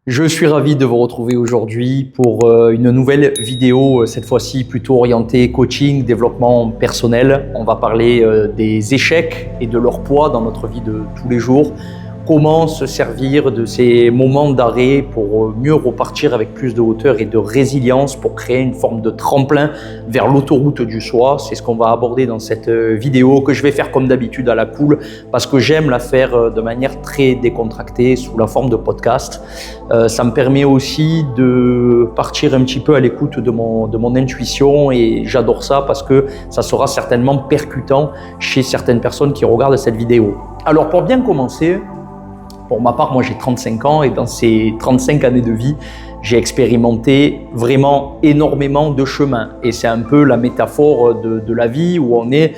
Je suis ravi de vous retrouver aujourd'hui pour une nouvelle vidéo, cette fois-ci plutôt orientée coaching, développement personnel. On va parler des échecs et de leur poids dans notre vie de tous les jours. Comment se servir de ces moments d'arrêt pour mieux repartir avec plus de hauteur et de résilience pour créer une forme de tremplin vers l'autoroute du soi. C'est ce qu'on va aborder dans cette vidéo que je vais faire comme d'habitude à la cool parce que j'aime la faire de manière très décontractée sous la forme de podcast. Ça me permet aussi de partir un petit peu à l'écoute de mon intuition et j'adore ça parce que ça sera certainement percutant chez certaines personnes qui regardent cette vidéo. Alors pour bien commencer, pour ma part, moi j'ai 35 ans et dans ces 35 années de vie, j'ai expérimenté vraiment énormément de chemins. Et c'est un peu la métaphore de la vie où on est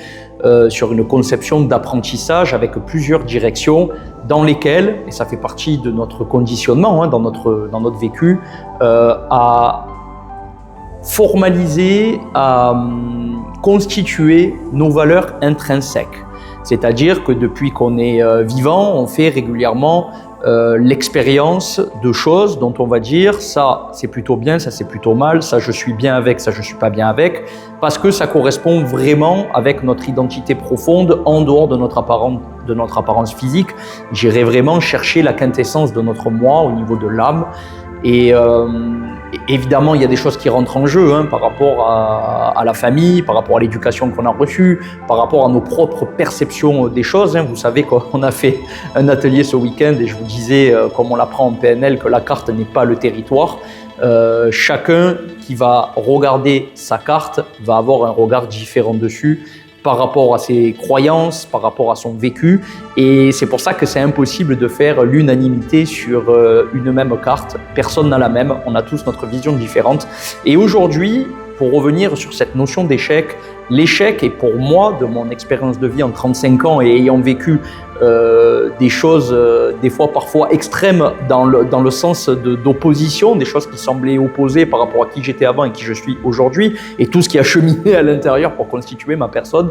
sur une conception d'apprentissage avec plusieurs directions dans lesquelles, et ça fait partie de notre conditionnement, dans notre vécu, à formaliser, à constituer nos valeurs intrinsèques. C'est-à-dire que depuis qu'on est vivant, on fait régulièrement l'expérience de choses dont on va dire ça c'est plutôt bien, ça c'est plutôt mal, ça je suis bien avec, ça je suis pas bien avec, parce que ça correspond vraiment avec notre identité profonde en dehors de notre apparence physique. J'irai vraiment chercher la quintessence de notre moi au niveau de l'âme. Et évidemment, il y a des choses qui rentrent en jeu par rapport à la famille, par rapport à l'éducation qu'on a reçue, par rapport à nos propres perceptions des choses. Vous savez qu'on a fait un atelier ce week-end et je vous disais, comme on l'apprend en PNL, que la carte n'est pas le territoire. Chacun qui va regarder sa carte va avoir un regard différent dessus par rapport à ses croyances, par rapport à son vécu. Et c'est pour ça que c'est impossible de faire l'unanimité sur une même carte. Personne n'a la même, on a tous notre vision différente. Et aujourd'hui, pour revenir sur cette notion d'échec, l'échec est pour moi, de mon expérience de vie en 35 ans et ayant vécu des choses des fois parfois extrêmes dans le sens d'opposition, des choses qui semblaient opposées par rapport à qui j'étais avant et qui je suis aujourd'hui, et tout ce qui a cheminé à l'intérieur pour constituer ma personne.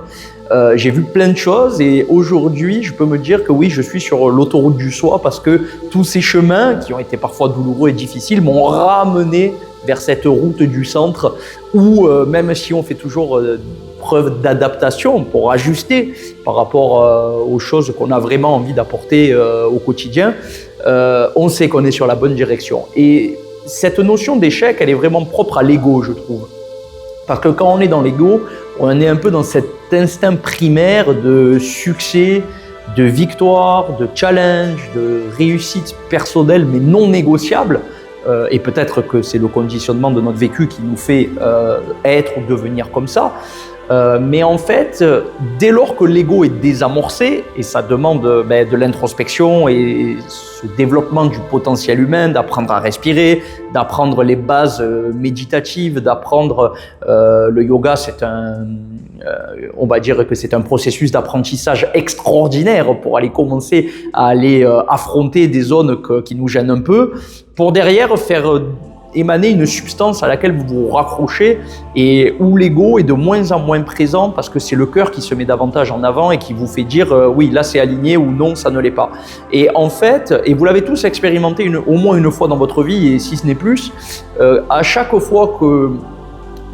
J'ai vu plein de choses et aujourd'hui je peux me dire que oui, je suis sur l'autoroute du soi parce que tous ces chemins qui ont été parfois douloureux et difficiles m'ont ramené vers cette route du centre où même si on fait toujours preuve d'adaptation pour ajuster par rapport aux choses qu'on a vraiment envie d'apporter au quotidien, on sait qu'on est sur la bonne direction. Et cette notion d'échec, elle est vraiment propre à l'ego, je trouve. Parce que quand on est dans l'ego, on est un peu dans cet instinct primaire de succès, de victoire, de challenge, de réussite personnelle mais non négociable. Et peut-être que c'est le conditionnement de notre vécu qui nous fait être ou devenir comme ça. Mais en fait, dès lors que l'ego est désamorcé, et ça demande de l'introspection et ce développement du potentiel humain, d'apprendre à respirer, d'apprendre les bases méditatives, d'apprendre le yoga, on va dire que c'est un processus d'apprentissage extraordinaire pour aller commencer à aller affronter des zones qui nous gênent un peu, pour derrière faire émaner une substance à laquelle vous vous raccrochez et où l'ego est de moins en moins présent parce que c'est le cœur qui se met davantage en avant et qui vous fait dire oui, là c'est aligné ou non, ça ne l'est pas. Et en fait, et vous l'avez tous expérimenté au moins une fois dans votre vie et si ce n'est plus, à chaque fois que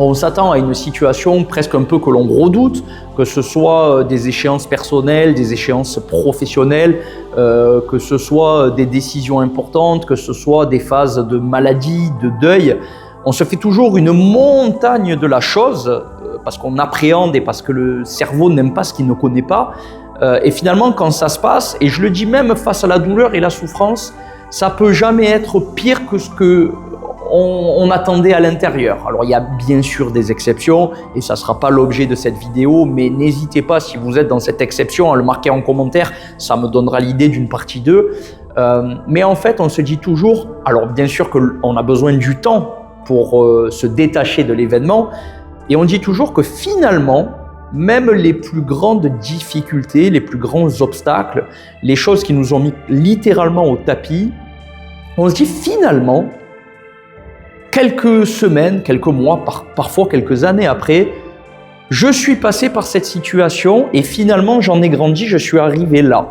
on s'attend à une situation presque un peu que l'on redoute, que ce soit des échéances personnelles, des échéances professionnelles, que ce soit des décisions importantes, que ce soit des phases de maladie, de deuil. On se fait toujours une montagne de la chose parce qu'on appréhende et parce que le cerveau n'aime pas ce qu'il ne connaît pas. Et finalement, quand ça se passe, et je le dis même face à la douleur et la souffrance, ça peut jamais être pire que ce que on attendait à l'intérieur. Alors il y a bien sûr des exceptions et ça ne sera pas l'objet de cette vidéo, mais n'hésitez pas, si vous êtes dans cette exception, à le marquer en commentaire, ça me donnera l'idée d'une partie 2. Mais en fait, on se dit toujours, alors bien sûr qu'on a besoin du temps pour se détacher de l'événement, et on dit toujours que finalement, même les plus grandes difficultés, les plus grands obstacles, les choses qui nous ont mis littéralement au tapis, on se dit finalement, quelques semaines, quelques mois, parfois quelques années après, je suis passé par cette situation et finalement j'en ai grandi, je suis arrivé là.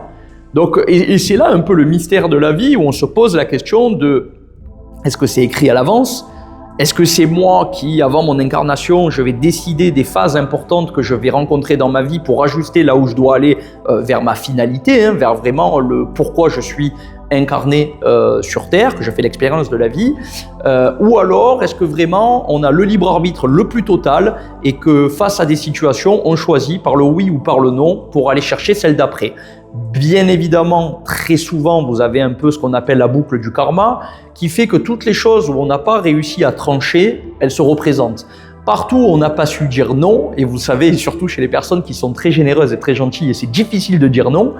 Donc, et c'est là un peu le mystère de la vie où on se pose la question de Est-ce que c'est écrit à l'avance? Est-ce que c'est moi qui, avant mon incarnation, je vais décider des phases importantes que je vais rencontrer dans ma vie pour ajuster là où je dois aller vers ma finalité, vers vraiment le pourquoi je suis incarné sur Terre, que je fais l'expérience de la vie, ou alors est-ce que vraiment on a le libre arbitre le plus total et que face à des situations, on choisit par le oui ou par le non pour aller chercher celle d'après. Bien évidemment, très souvent, vous avez un peu ce qu'on appelle la boucle du karma, qui fait que toutes les choses où on n'a pas réussi à trancher, elles se représentent. Partout où on n'a pas su dire non, et vous savez, surtout chez les personnes qui sont très généreuses et très gentilles, et c'est difficile de dire non,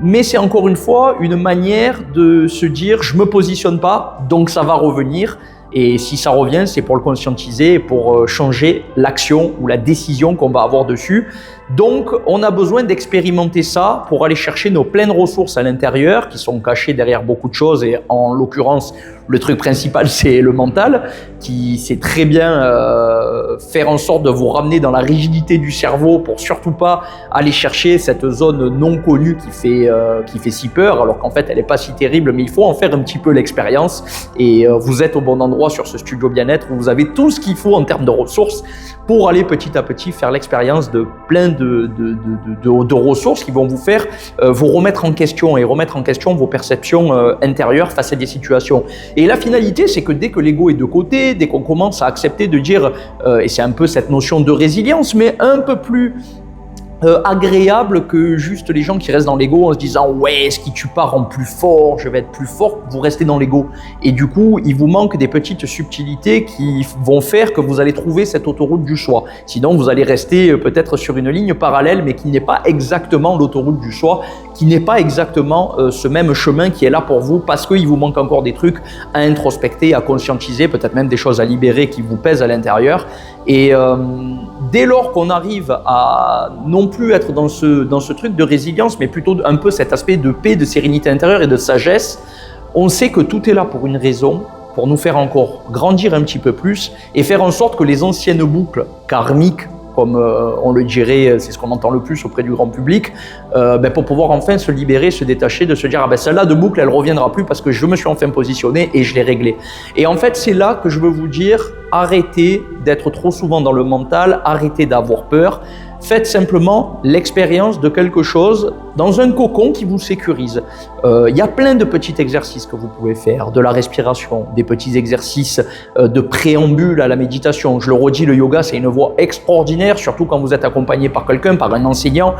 mais c'est encore une fois une manière de se dire je me positionne pas, donc ça va revenir. Et si ça revient, c'est pour le conscientiser, pour changer l'action ou la décision qu'on va avoir dessus. Donc, on a besoin d'expérimenter ça pour aller chercher nos pleines ressources à l'intérieur, qui sont cachées derrière beaucoup de choses. Et en l'occurrence, le truc principal, c'est le mental, qui sait très bien faire en sorte de vous ramener dans la rigidité du cerveau pour surtout pas aller chercher cette zone non connue qui fait si peur, alors qu'en fait, elle n'est pas si terrible, mais il faut en faire un petit peu l'expérience. Et vous êtes au bon endroit sur ce studio bien-être où vous avez tout ce qu'il faut en termes de ressources pour aller petit à petit faire l'expérience de plein de ressources qui vont vous faire vous remettre en question et remettre en question vos perceptions intérieures face à des situations. Et la finalité, c'est que dès que l'ego est de côté, dès qu'on commence à accepter de dire, et c'est un peu cette notion de résilience, mais un peu plus agréable que juste les gens qui restent dans l'ego en se disant ouais, ce qui tue pas rend plus fort, je vais être plus fort, vous restez dans l'ego. Et du coup, il vous manque des petites subtilités qui vont faire que vous allez trouver cette autoroute du choix. Sinon, vous allez rester peut-être sur une ligne parallèle, mais qui n'est pas exactement l'autoroute du choix, qui n'est pas exactement ce même chemin qui est là pour vous, parce qu'il vous manque encore des trucs à introspecter, à conscientiser, peut-être même des choses à libérer qui vous pèsent à l'intérieur. Et dès lors qu'on arrive à non plus être dans ce truc de résilience, mais plutôt un peu cet aspect de paix, de sérénité intérieure et de sagesse, on sait que tout est là pour une raison, pour nous faire encore grandir un petit peu plus et faire en sorte que les anciennes boucles karmiques, comme on le dirait, c'est ce qu'on entend le plus auprès du grand public, pour pouvoir enfin se libérer, se détacher, de se dire ah ben celle-là de boucle, elle reviendra plus parce que je me suis enfin positionné et je l'ai réglé. Et en fait, c'est là que je veux vous dire, arrêtez d'être trop souvent dans le mental, arrêtez d'avoir peur. Faites simplement l'expérience de quelque chose dans un cocon qui vous sécurise. Il y a plein de petits exercices que vous pouvez faire, de la respiration, des petits exercices de préambule à la méditation. Je le redis, le yoga, c'est une voie extraordinaire, surtout quand vous êtes accompagné par quelqu'un, par un enseignant,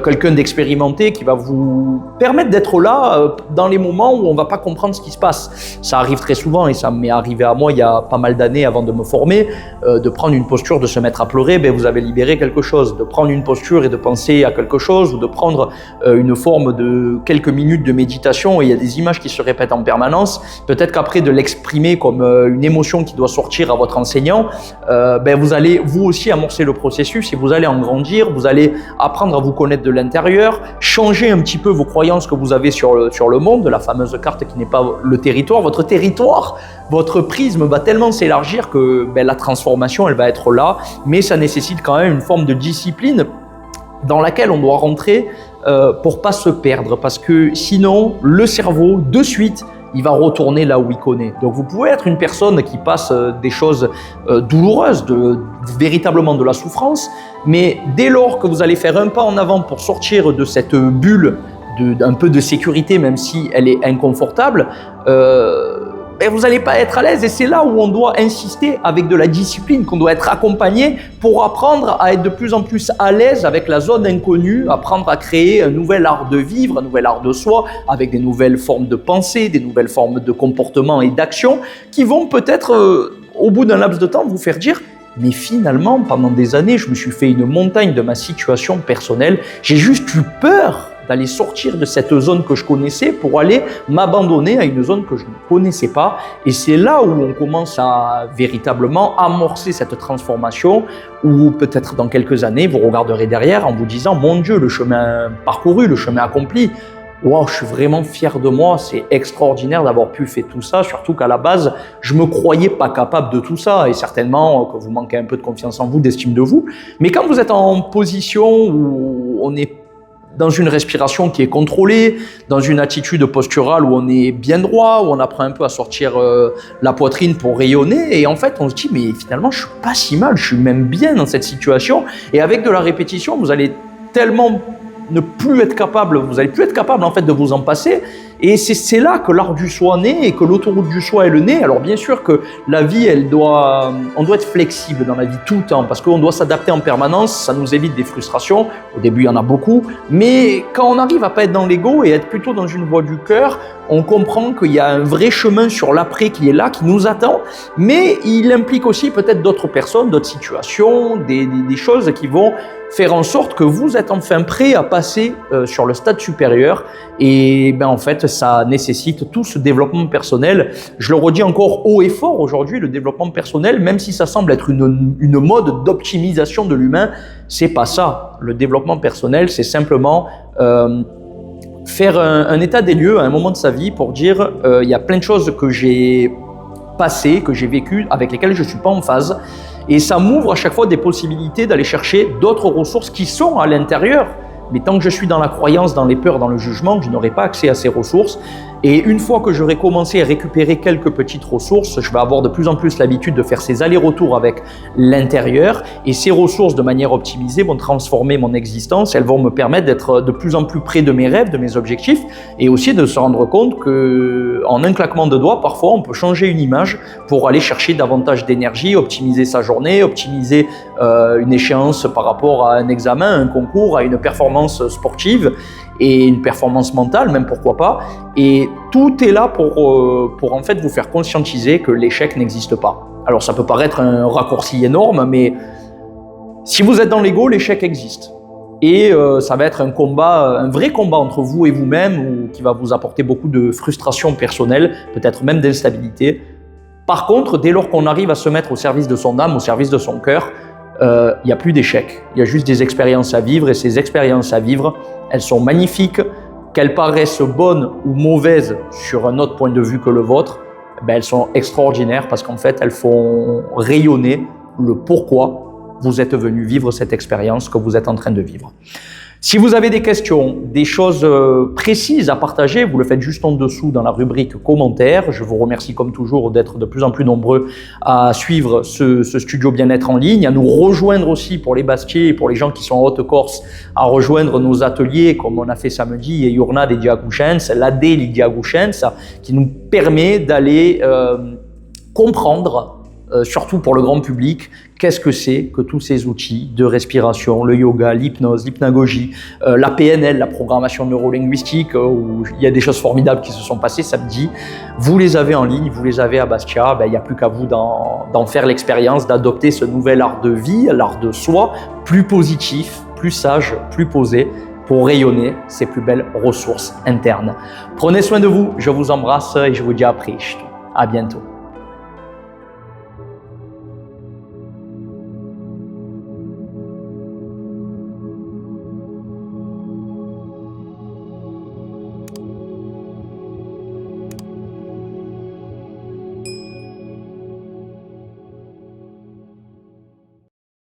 quelqu'un d'expérimenté qui va vous permettre d'être là dans les moments où on ne va pas comprendre ce qui se passe. Ça arrive très souvent et ça m'est arrivé à moi il y a pas mal d'années avant de me former, de prendre une posture, de se mettre à pleurer, vous avez libéré quelque chose. De prendre une posture et de penser à quelque chose ou de prendre une forme de quelques minutes de méditation et il y a des images qui se répètent en permanence, peut-être qu'après de l'exprimer comme une émotion qui doit sortir à votre enseignant, vous allez vous aussi amorcer le processus et vous allez en grandir, vous allez apprendre à vous connaître de l'intérieur, changer un petit peu vos croyances que vous avez sur le monde, la fameuse carte qui n'est pas le territoire, votre prisme va tellement s'élargir que la transformation elle va être là, mais ça nécessite quand même une forme de discipline dans laquelle on doit rentrer pour pas se perdre, parce que sinon le cerveau de suite il va retourner là où il connaît. Donc vous pouvez être une personne qui passe des choses douloureuses, véritablement de la souffrance, mais dès lors que vous allez faire un pas en avant pour sortir de cette bulle d'un peu de sécurité, même si elle est inconfortable, vous n'allez pas être à l'aise et c'est là où on doit insister avec de la discipline, qu'on doit être accompagné pour apprendre à être de plus en plus à l'aise avec la zone inconnue, apprendre à créer un nouvel art de vivre, un nouvel art de soi, avec des nouvelles formes de pensée, des nouvelles formes de comportement et d'action qui vont peut-être, au bout d'un laps de temps, vous faire dire mais finalement, pendant des années, je me suis fait une montagne de ma situation personnelle, j'ai juste eu peur d'aller sortir de cette zone que je connaissais pour aller m'abandonner à une zone que je ne connaissais pas. Et c'est là où on commence à véritablement amorcer cette transformation, où peut-être dans quelques années, vous regarderez derrière en vous disant « Mon Dieu, le chemin parcouru, le chemin accompli, wow, je suis vraiment fier de moi, c'est extraordinaire d'avoir pu faire tout ça, surtout qu'à la base, je me croyais pas capable de tout ça et certainement que vous manquez un peu de confiance en vous, d'estime de vous. Mais quand vous êtes en position où on est dans une respiration qui est contrôlée, dans une attitude posturale où on est bien droit, où on apprend un peu à sortir la poitrine pour rayonner. Et en fait, on se dit, mais finalement, je suis pas si mal, je suis même bien dans cette situation. Et avec de la répétition, vous allez tellement ne plus être capable, vous n'allez plus être capable en fait de vous en passer. Et c'est là que l'art du soi naît et que l'autoroute du soi est le nez. Alors bien sûr que la vie, on doit être flexible dans la vie tout le temps parce qu'on doit s'adapter en permanence, ça nous évite des frustrations. Au début, il y en a beaucoup, mais quand on arrive à pas être dans l'ego et être plutôt dans une voie du cœur, on comprend qu'il y a un vrai chemin sur l'après qui est là, qui nous attend, mais il implique aussi peut-être d'autres personnes, d'autres situations, des choses qui vont faire en sorte que vous êtes enfin prêt à passer sur le stade supérieur. Et en fait, ça nécessite tout ce développement personnel. Je le redis encore haut et fort aujourd'hui, le développement personnel, même si ça semble être une mode d'optimisation de l'humain, c'est pas ça. Le développement personnel, c'est simplement faire un état des lieux à un moment de sa vie pour dire il y a plein de choses que j'ai passées, que j'ai vécues, avec lesquelles je suis pas en phase. Et ça m'ouvre à chaque fois des possibilités d'aller chercher d'autres ressources qui sont à l'intérieur. Mais tant que je suis dans la croyance, dans les peurs, dans le jugement, je n'aurai pas accès à ces ressources. Et une fois que j'aurai commencé à récupérer quelques petites ressources, je vais avoir de plus en plus l'habitude de faire ces allers-retours avec l'intérieur. Et ces ressources, de manière optimisée, vont transformer mon existence. Elles vont me permettre d'être de plus en plus près de mes rêves, de mes objectifs. Et aussi de se rendre compte qu'en un claquement de doigts, parfois, on peut changer une image pour aller chercher davantage d'énergie, optimiser sa journée, optimiser une échéance par rapport à un examen, un concours, à une performance sportive et une performance mentale, même pourquoi pas. Et tout est là pour en fait vous faire conscientiser que l'échec n'existe pas. Alors ça peut paraître un raccourci énorme, mais si vous êtes dans l'ego, l'échec existe. Et ça va être un combat, un vrai combat entre vous et vous-même, qui va vous apporter beaucoup de frustration personnelle, peut-être même d'instabilité. Par contre, dès lors qu'on arrive à se mettre au service de son âme, au service de son cœur, il n'y a plus d'échecs. Il y a juste des expériences à vivre, et ces expériences à vivre, elles sont magnifiques. Qu'elles paraissent bonnes ou mauvaises sur un autre point de vue que le vôtre, elles sont extraordinaires parce qu'en fait, elles font rayonner le pourquoi vous êtes venu vivre cette expérience que vous êtes en train de vivre. Si vous avez des questions, des choses précises à partager, vous le faites juste en dessous dans la rubrique commentaires. Je vous remercie comme toujours d'être de plus en plus nombreux à suivre ce studio bien-être en ligne, à nous rejoindre aussi pour les Bastiers et pour les gens qui sont en Haute-Corse, à rejoindre nos ateliers comme on a fait samedi, et Iurna des Diagouchens, l'AD des Diagouchens, qui nous permet d'aller comprendre, surtout pour le grand public, qu'est-ce que c'est que tous ces outils de respiration, le yoga, l'hypnose, l'hypnagogie, la PNL, la programmation neurolinguistique, où il y a des choses formidables qui se sont passées samedi. Vous les avez en ligne, vous les avez à Bastia, il n'y a plus qu'à vous d'en faire l'expérience, d'adopter ce nouvel art de vie, l'art de soi, plus positif, plus sage, plus posé, pour rayonner ses plus belles ressources internes. Prenez soin de vous, je vous embrasse et je vous dis à bientôt.